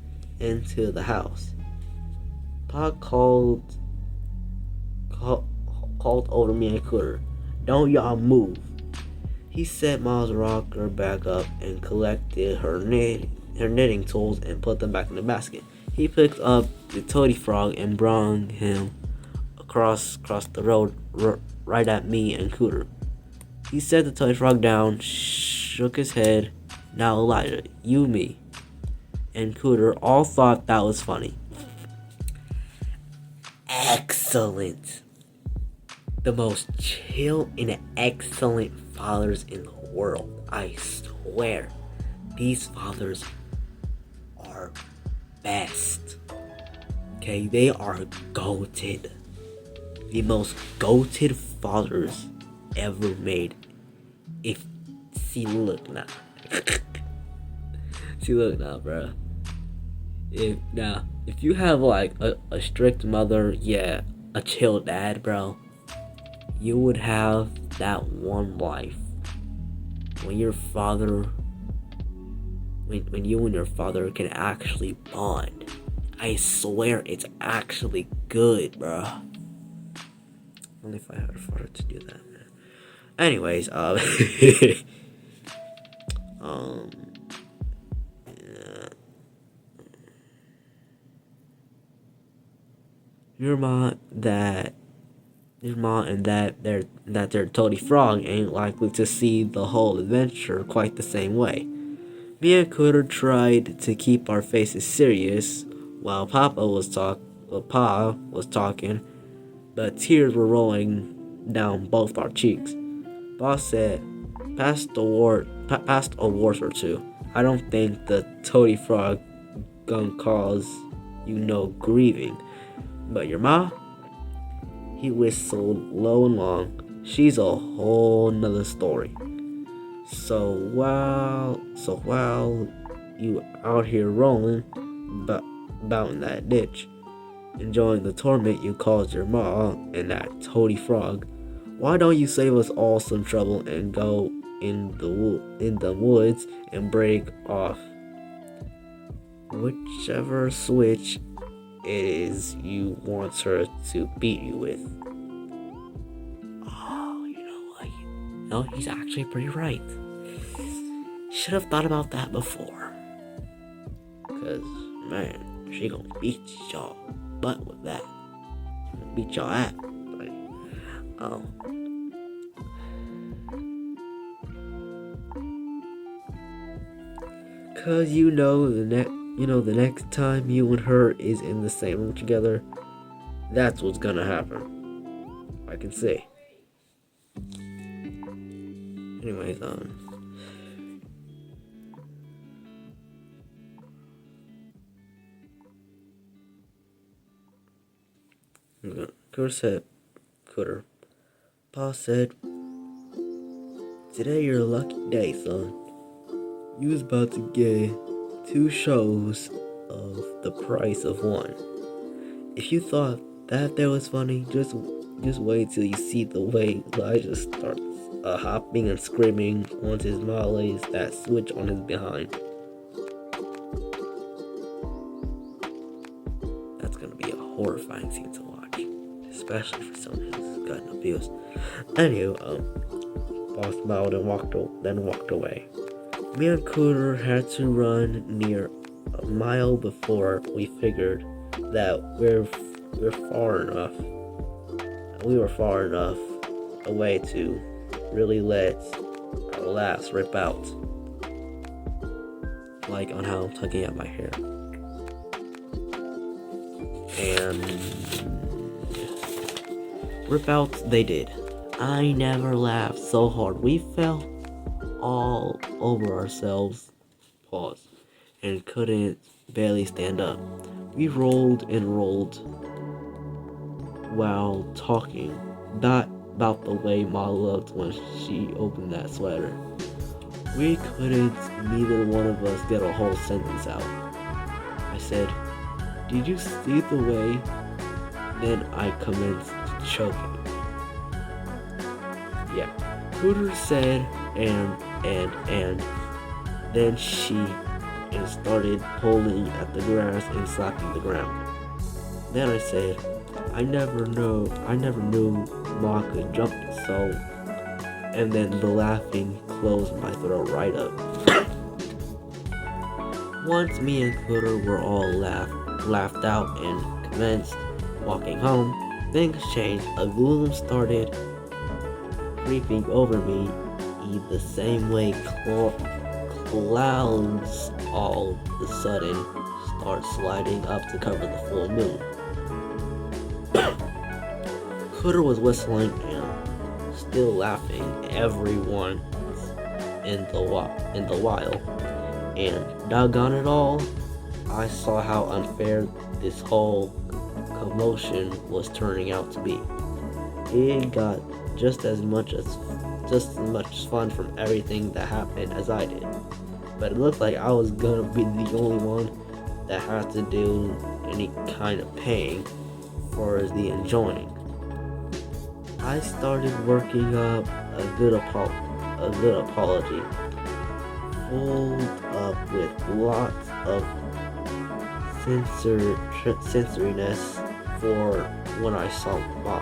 into the house. Pa called over me and Cooter. Don't y'all move. He set Ma's rocker back up and collected her knitting tools and put them back in the basket. He picked up the toady frog and brought him across the road right at me and Cooter. He set the toady frog down, shook his head. Now Elijah, you, me, and Cooter all thought that was funny. Excellent. The most chill and excellent fathers in the world. I swear. These fathers are best. Okay, they are goated. The most goated fathers ever made. Look now. See, look now, bro. If you have like a strict mother, yeah, a chill dad, bro, you would have that one life when your father, when you and your father can actually bond. I swear it's actually good, bro. Only if I had a father to do that, man. Anyways, yeah. Your mom and their toady frog ain't likely to see the whole adventure quite the same way. Me and Cooter tried to keep our faces serious while Pa was talking, but tears were rolling down both our cheeks. Boss said, past a wars or two, I don't think the Toady Frog gon' cause you no grieving. But your ma? He whistled low and long. She's a whole nother story. So while you out here rolling about in that ditch, enjoying the torment you caused your ma and that toady frog, why don't you save us all some trouble and go in the woods and break off whichever switch it is you want her to beat you with? Oh, you know what? No, he's actually pretty right. Should have thought about that before. Cause man, she gonna beat y'all butt with that. Beat y'all ass. Like, oh. Cause the next time you and her is in the same room together, that's what's gonna happen. I can see. Anyways, Cooter. Pa said, today you're a lucky day, son. You was about to get 2 shows of the price of 1. If you thought that was funny, just wait till you see the way Elijah starts hopping and screaming once his ma lays that switch on his behind. That's gonna be a horrifying scene to watch, especially for someone who's gotten abused. Anywho, Boss smiled and walked away. Me and Cooter had to run near a mile before we figured that we were far enough away to really let our laughs rip out. Like on how I'm tugging at my hair. And rip out they did. I never laughed so hard. We fell all over ourselves, pause, and couldn't barely stand up. We rolled and rolled while talking, not about the way Ma looked when she opened that sweater. We couldn't, neither one of us, get a whole sentence out. I said, did you see the way? Then I commenced choking. Yeah, Cooter said, and then she started pulling at the grass and slapping the ground. Then I said, I never knew Ma could jump so, and then the laughing closed my throat right up. Once me and Cooter were all laughed out and commenced walking home, things changed. A gloom started creeping over me the same way clouds all of a sudden start sliding up to cover the full moon. Cooter was whistling and still laughing everyone in the while, and doggone it all, I saw how unfair this whole commotion was turning out to be. It got just as much fun from everything that happened as I did, but it looked like I was gonna be the only one that had to do any kind of paying for the enjoying. I started working up a good apology, full up with lots of censoriness for when I saw Ma.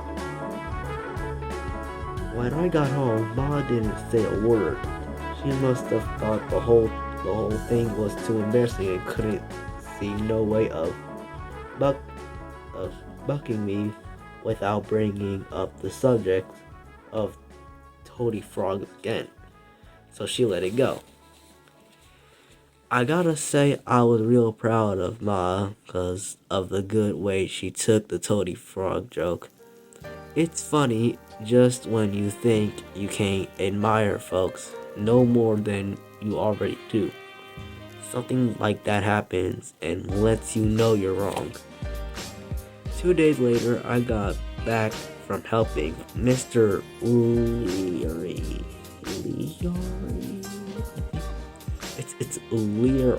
When I got home, Ma didn't say a word. She must have thought the whole thing was too embarrassing and couldn't see no way of bucking me without bringing up the subject of Toady Frog again. So she let it go. I gotta say I was real proud of Ma because of the good way she took the Toady Frog joke. It's funny just when you think you can't admire folks no more than you already do. Something like that happens and lets you know you're wrong. 2 days later, I got back from helping Mr. Leary. It's Leroy.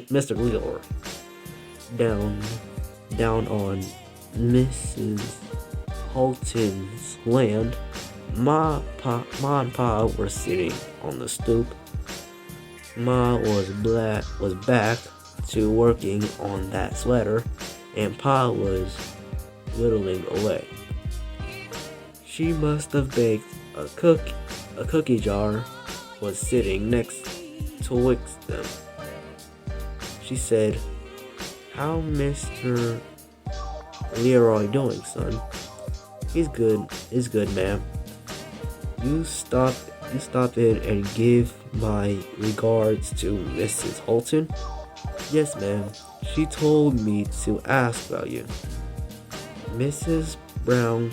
Mr. Leroy. Down on Mrs. Holton's land. Ma and Pa were sitting on the stoop. Ma was back to working on that sweater, and Pa was whittling away. She must have baked a cookie jar was sitting next twixt them. She said, "How Mr. Leroy doing, son?" He's good, ma'am. You stop in and give my regards to Mrs. Holton?" "Yes, ma'am. She told me to ask about you." "Mrs. Brown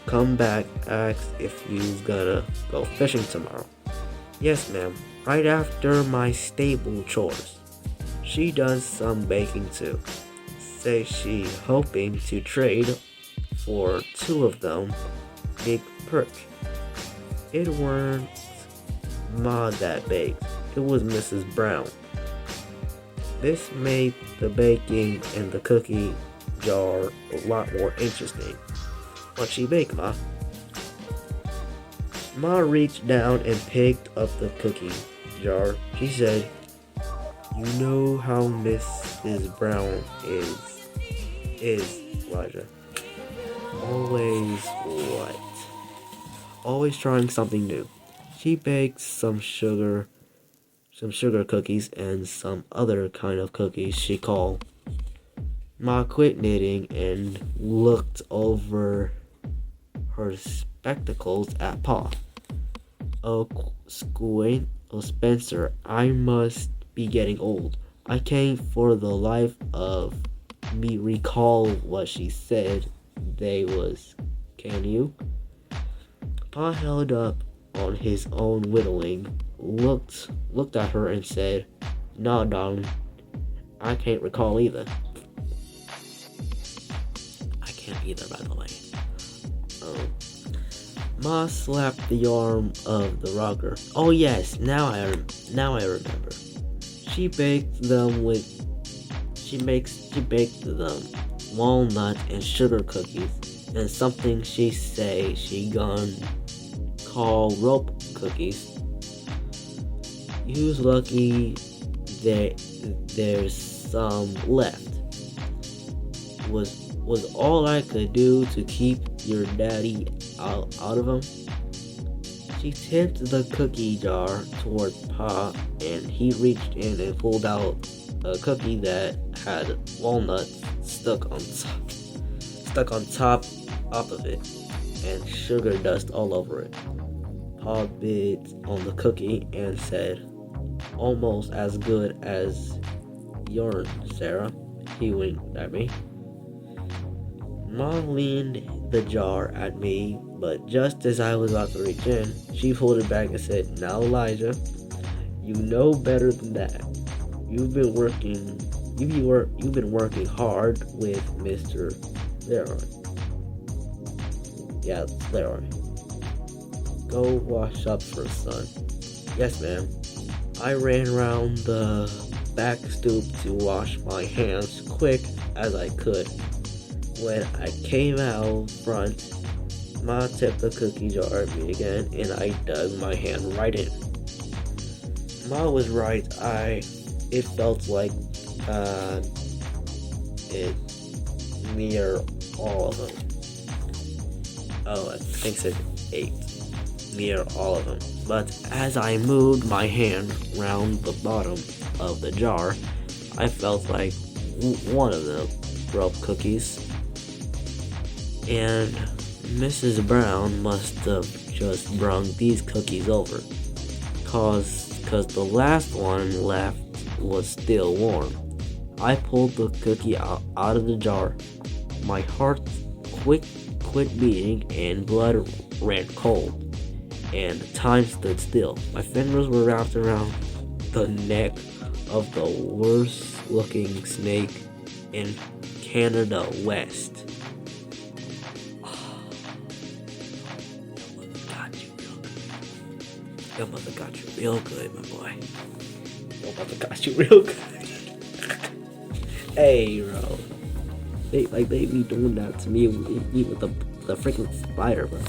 come back, asked if you's gonna go fishing tomorrow." "Yes, ma'am. Right after my stable chores. She does some baking too. Say she hoping to trade for 2 of them big perch." It weren't Ma that baked. It was Mrs. Brown. This made the baking and the cookie jar a lot more interesting. "What she bake, Ma?" Ma reached down and picked up the cookie jar. She said, "You know how Mrs. Brown is Elijah. Always what? Always trying something new. She baked some sugar cookies and some other kind of cookies she called." Ma quit knitting and looked over her spectacles at Pa. "Oh, Spencer, I must be getting old. I can't for the life of me recall what she said they was. Can you?" Pa held up on his own whittling, looked at her and said, "No, darling, I can't recall either." I can't either, by the way. Ma slapped the arm of the rocker. "Oh yes, now I remember. She baked them walnut and sugar cookies, and something she say she gone call rope cookies. You's lucky there's some left. Was all I could do to keep your daddy out of them." She tipped the cookie jar toward Pa, and he reached in and pulled out a cookie that had walnuts stuck on top of it, and sugar dust all over it. Pa bit on the cookie and said, "Almost as good as yours, Sarah." He winked at me. Ma leaned the jar at me, but just as I was about to reach in, she pulled it back and said, "Now, Elijah, you know better than that. You've been working hard with Mr. Leroy. Yeah, Leroy. Go wash up first, son." "Yes, ma'am." I ran round the back stoop to wash my hands quick as I could. When I came out front, Ma tipped the cookie jar at me again, and I dug my hand right in. Ma was right. It felt like it near all of them. Oh, I think it said 8. Near all of them. But as I moved my hand round the bottom of the jar, I felt like one of them broke cookies. And Mrs. Brown must have just brung these cookies over, 'cause because the last one left was still warm. I pulled the cookie out of the jar. My heart quit beating and blood ran cold. And time stood still. My fingers were wrapped around the neck of the worst looking snake in Canada West. Your mother got you real good, my boy. Your mother got you real good. Hey, bro. They be doing that to me with the freaking spider, bro.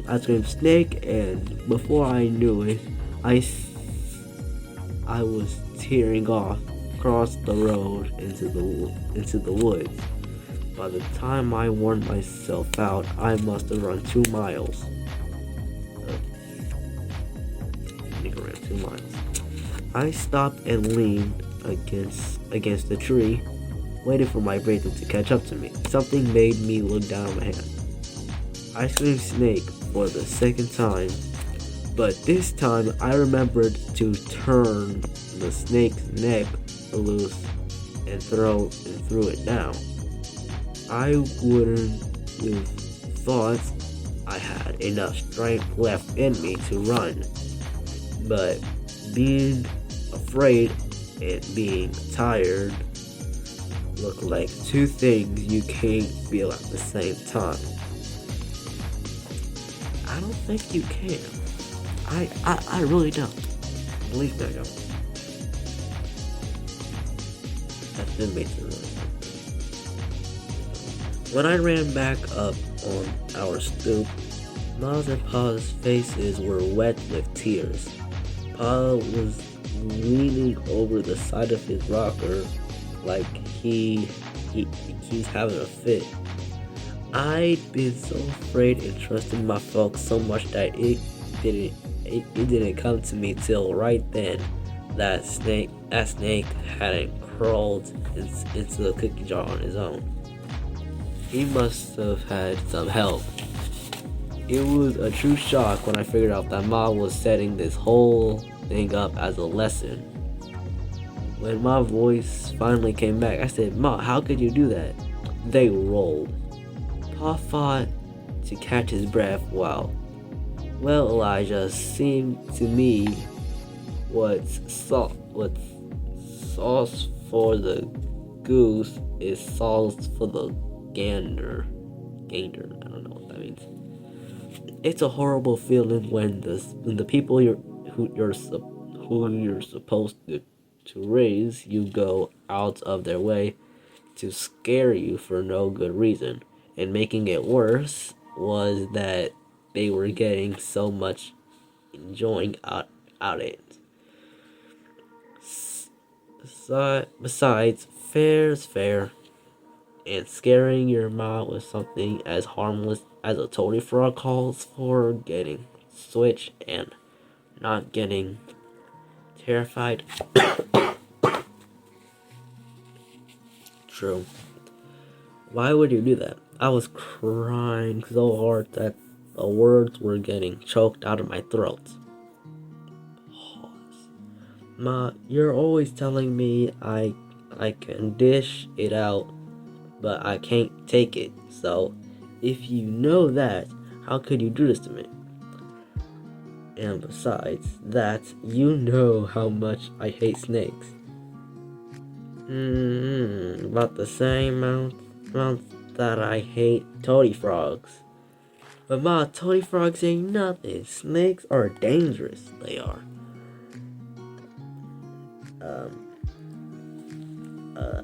I screamed snake, and before I knew it, I was tearing off across the road into the woods. By the time I worn myself out, I must have run 2 miles. I think I ran 2 miles. I stopped and leaned against the tree, waiting for my breathing to catch up to me. Something made me look down at my hand. I screamed snake for the second time, but this time I remembered to turn the snake's neck loose and threw it down. I wouldn't have thought I had enough strength left in me to run, but being afraid and being tired look like 2 things you can't feel at the same time. I don't think you can. I really don't. Believe me, I don't. That didn't make it really. When I ran back up on our stoop, Miles and Pa's faces were wet with tears. Pa was leaning over the side of his rocker like he's having a fit. I'd been so afraid and trusted my folks so much that it didn't come to me till right then that snake hadn't crawled into the cookie jar on his own. He must have had some help. It was a true shock when I figured out that Ma was setting this whole thing up as a lesson. When my voice finally came back, I said, "Ma, how could you do that?" They rolled. Pa fought to catch his breath while, well, Elijah, seemed to me what's sauce for the goose is sauce for the gander. I don't know what that means. It's a horrible feeling when the people who you're supposed to raise you go out of their way to scare you for no good reason. And making it worse was that they were getting so much enjoying out it. Besides, fair's fair, and scaring your mom with something as harmless as a toady frog calls for getting switched and not getting terrified. True. Why would you do that? I was crying so hard that the words were getting choked out of my throat. Pause. Ma, you're always telling me I can dish it out, but I can't take it. So, if you know that, how could you do this to me? And besides that, you know how much I hate snakes. About the same amount that I hate toady frogs. But Ma, toady frogs ain't nothing. Snakes are dangerous. They are.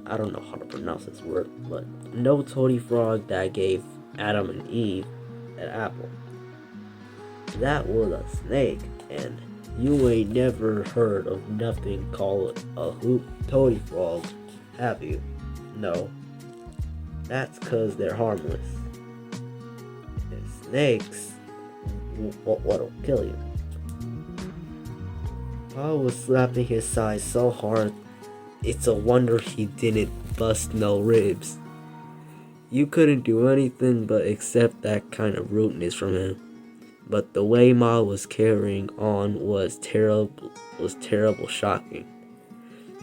I don't know how to pronounce this word, but no toady frog that gave Adam and Eve an apple. That was a snake, and you ain't never heard of nothing called a toady frog, have you? No. That's 'cause they're harmless. And snakes, what'll kill you? Pa was slapping his side so hard, it's a wonder he didn't bust no ribs. You couldn't do anything but accept that kind of rudeness from him. but the way Ma was carrying on was terrible shocking.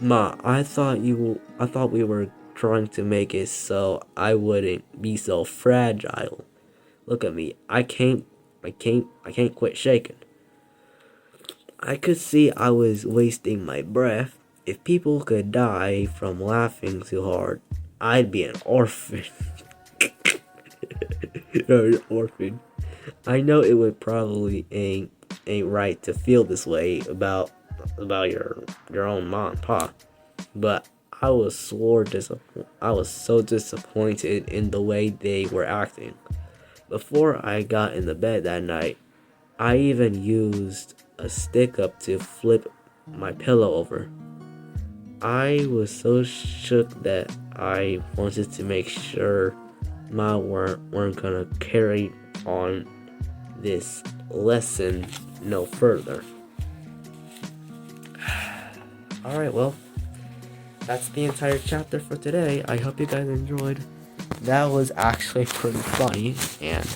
Ma, I thought we were trying to make it so I wouldn't be so fragile. Look at me. I can't quit shaking. I could see I was wasting my breath. If people could die from laughing too hard, I'd be an orphan. An orphan. I know it would probably ain't right to feel this way about your own mom and pa, but I was so disappointed in the way they were acting. Before I got in the bed that night, I even used a stick up to flip my pillow over. I was so shook that I wanted to make sure Ma weren't gonna carry on this lesson no further. Alright, well, that's the entire chapter for today. I hope you guys enjoyed. That was actually pretty funny, and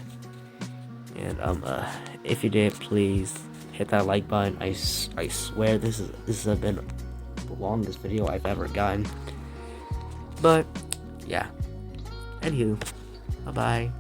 if you did, please hit that like button. I swear this has been the longest video I've ever gotten. But yeah. Anywho, bye bye.